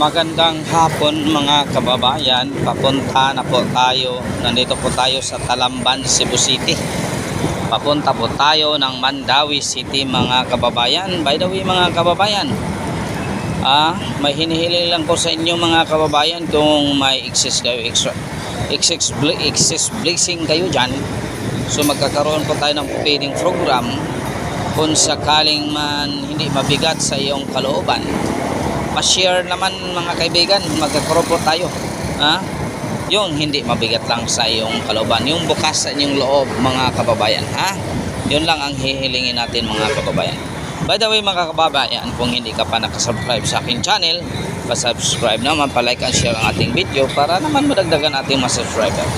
Magandang hapon mga kababayan. Papunta na po tayo. Nandito po tayo sa Talamban, Cebu City. Papunta po tayo ng Mandawi City mga kababayan. By the way mga kababayan, may hinihiling lang ko sa inyo mga kababayan, kung may excess kayo, excess blessing kayo dyan. So magkakaroon po tayo ng feeding program kung sakaling man hindi mabigat sa iyong kalooban. Pa-share naman mga kaibigan, magkakaroon po tayo yung hindi mabigat lang sa iyong kalooban, yung bukas sa inyong loob mga kababayan. Yun lang ang hihilingin natin mga kababayan. By the way mga kababayan, kung hindi ka pa nakasubscribe sa aking channel, pa-subscribe naman, pa-like and share ang ating video para naman madagdagan ating mga subscriber.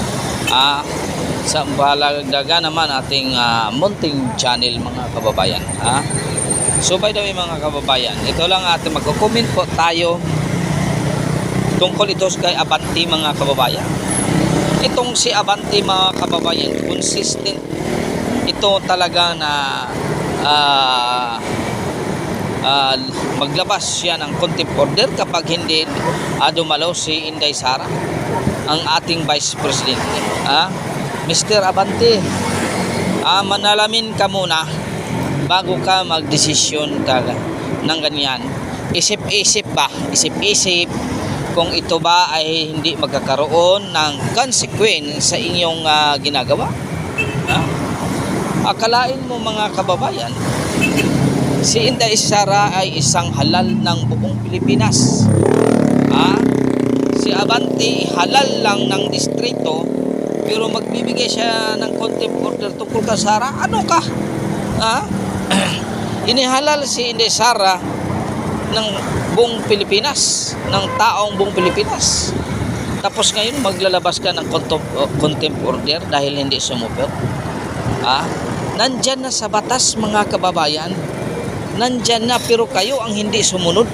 Sa balagdagan naman ating munting channel mga kababayan. So by the way mga kababayan, ito lang ating magko-comment po tayo tungkol ito kay Abante mga kababayan. Itong si Abante mga kababayan, consistent ito talaga na maglabas siya ng contempt order kapag hindi dumalaw si Inday Sara, ang ating Vice President. Mr. Abante, manalamin ka muna bago ka magdesisyon ka ng ganyan. Isip-isip isip kung ito ba ay hindi magkakaroon ng consequence sa inyong ginagawa. Akalain mo mga kababayan, si Inday Sara ay isang halal ng buong Pilipinas. Si Abante halal lang ng distrito, pero magbibigay siya ng contempt order tungkol kay Sara. Ano ka? Inihalal si Inday Sara ng buong Pilipinas, ng taong buong Pilipinas. Tapos ngayon maglalabas ka ng contempt order dahil hindi sumupot. Nandyan na sa batas mga kababayan. Nandyan na, pero kayo ang hindi sumunod.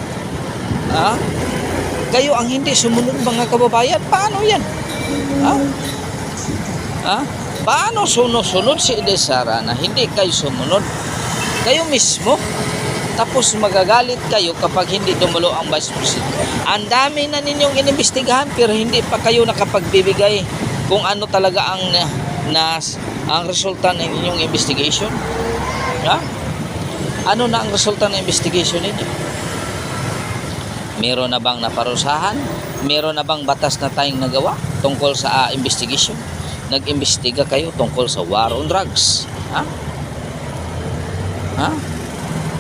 Kayo ang hindi sumunod mga kababayan. Paano yan? Paano sunod-sunod si Inday Sara na hindi kayo sumunod? Kayo mismo. Tapos magagalit kayo kapag hindi dumalo ang Vice President. Ang dami na ninyong inimbestigahan pero hindi pa kayo nakapagbibigay kung ano talaga ang resulta ng inyong investigation. Ano na ang resulta ng investigation ninyo? Meron na bang naparusahan? Meron na bang batas na tayong nagawa tungkol sa investigation? Nag-imbestiga kayo tungkol sa war on drugs.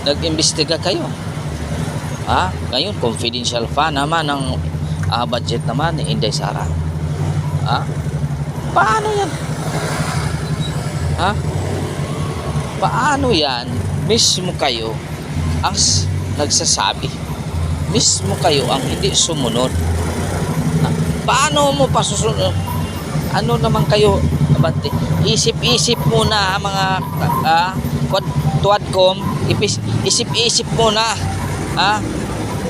Nag-imbestiga kayo. Ngayon, confidential fund naman ang budget naman ni Inday Sara. Paano yan? Paano yan? Mismo kayo ang nagsasabi. Mismo kayo ang hindi sumunod. Paano mo pasusunod? Ano naman kayo, Abante? Isip-isip muna mga Tuadcom, isip-isip muna.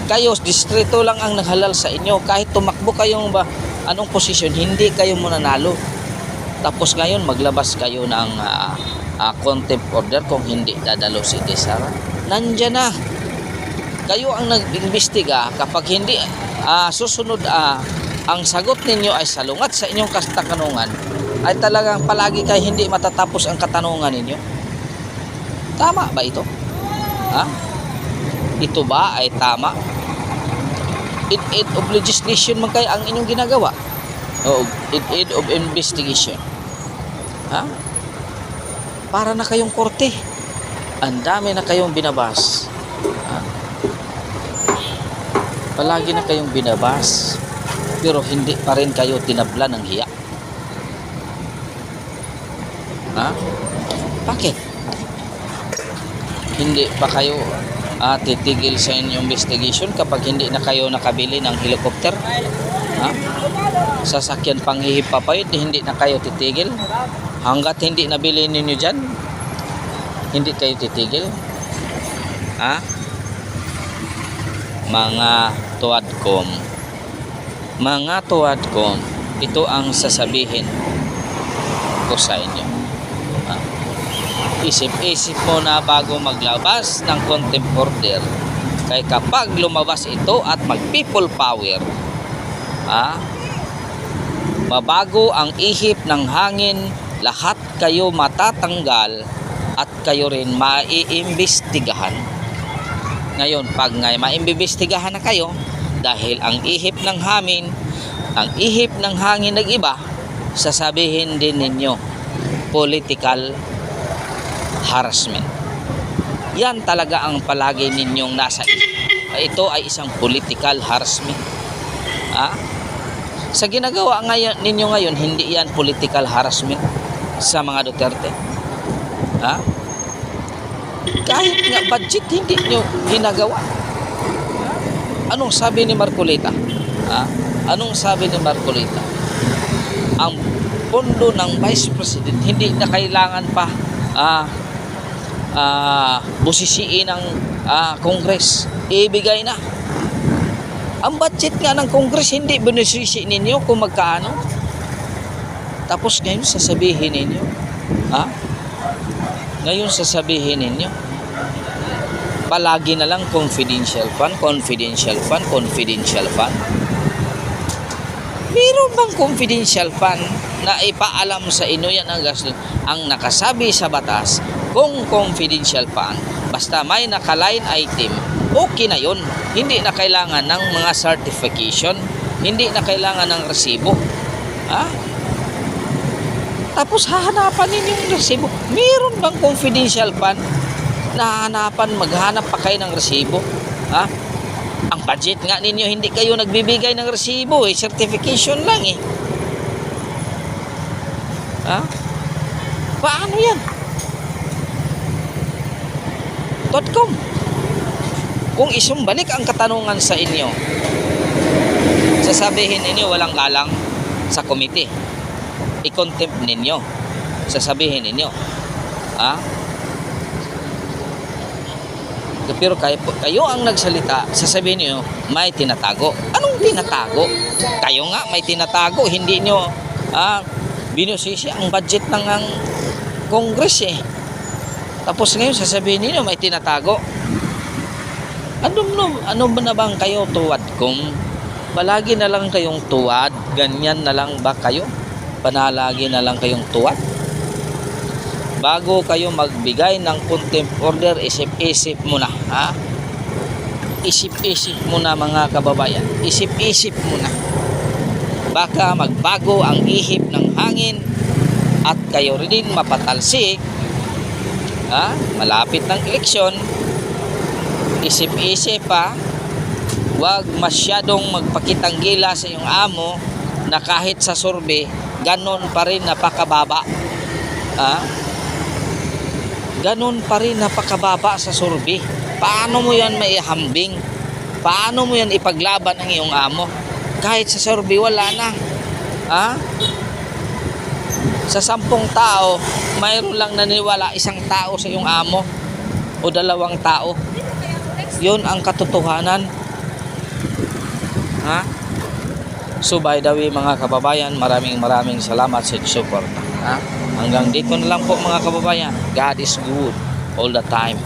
Kayo, distrito lang ang naghalal sa inyo. Kahit tumakbo kayong anong posisyon, hindi kayo mananalo. Tapos ngayon, maglabas kayo ng contempt order kung hindi dadalo si Inday Sara. Nandyan na. Kayo ang nag-imbestiga. Kapag hindi susunod ang sagot ninyo ay salungat sa inyong katanungan, ay talagang palagi kayo hindi matatapos ang katanungan ninyo. Tama ba ito? Ito ba ay tama? In of legislation man kayo ang inyong ginagawa? O in of investigation? Para na kayong korte. Ang dami na kayong binabas. Palagi na kayong binabas, pero hindi pa rin kayo tinabla ng hiya. Bakit? Hindi pa kayo titigil sa inyong investigation kapag hindi na kayo nakabili ng helicopter? Sasakyan panghihipapayod, hindi na kayo titigil? Hanggat hindi nabili ninyo dyan, hindi kayo titigil? Mga Tuadcom, ito ang sasabihin ko sa inyo. Isip-isip mo na bago maglabas ng contempt order Kaya kapag lumabas ito at mag-people power, mabago ang ihip ng hangin, lahat kayo matatanggal at kayo rin maiimbestigahan. Ngayon, pag maiimbestigahan na kayo, dahil ang ihip ng hangin nag-iba, sasabihin din ninyo political harassment. Yan talaga ang palagi ninyong nasa isip. Ito ay isang political harassment. Sa ginagawa ninyo ngayon, hindi yan political harassment sa mga Duterte. Kahit nga budget, hindi nyo ginagawa. Anong sabi ni Marcolita? Anong sabi ni Marcolita? Ang pondo ng Vice President hindi na kailangan pa busisiin ng Congress. Ibigay na. Ang budget nga ng Congress hindi binusisi ninyo kung magkaano. Tapos ngayon sasabihin ninyo, ngayon sasabihin ninyo, palagi na lang confidential fund. Meron bang confidential fund na ipaalam sa inyo yan ang gasto? Ang nakasabi sa batas, kung confidential fund, basta may naka-line item, okay na yun. Hindi na kailangan ng mga certification, hindi na kailangan ng resibo. Tapos hahanapan ninyo yung resibo. Meron bang confidential fund na maghanap pa kayo ng resibo? Ang budget nga ninyo, hindi kayo nagbibigay ng resibo, certification lang Paano yan? .com. Kung isumbalik ang katanungan sa inyo, sasabihin ninyo walang galang sa komite. I-contempt ninyo. Sasabihin ninyo. Pero kayo ang nagsalita, sasabihin niyo may tinatago. Anong tinatago? Kayo nga may tinatago, hindi niyo binusisi ang budget ng Congress Tapos ngayon sasabihin niyo may tinatago. Ano ba na bang kayo tuwad kung palagi na lang kayong tuwad? Ganyan na lang ba kayo? Panalagi na lang kayong tuwad? Bago kayo magbigay ng contempt order, isip-isip muna. Isip-isip muna mga kababayan. Isip-isip muna. Baka magbago ang ihip ng hangin at kayo rin mapatalsik. Malapit ng eleksyon. Isip-isip Huwag masyadong magpakitang gila sa iyong amo na kahit sa survey, ganon pa rin napakababa. Ganon pa rin napakababa sa survey. Paano mo yan maihambing? Paano mo yan ipaglaban ng iyong amo? Kahit sa survey wala na. Sa 10 tao, mayroon lang naniwala 1 tao sa iyong amo o 2 tao. Yun ang katotohanan. So by the way mga kababayan, maraming salamat sa support. Hanggang dito na lang po mga kababayan. God is good all the time.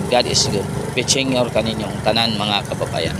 God is good. Piching your kaninyong tanan mga kababayan.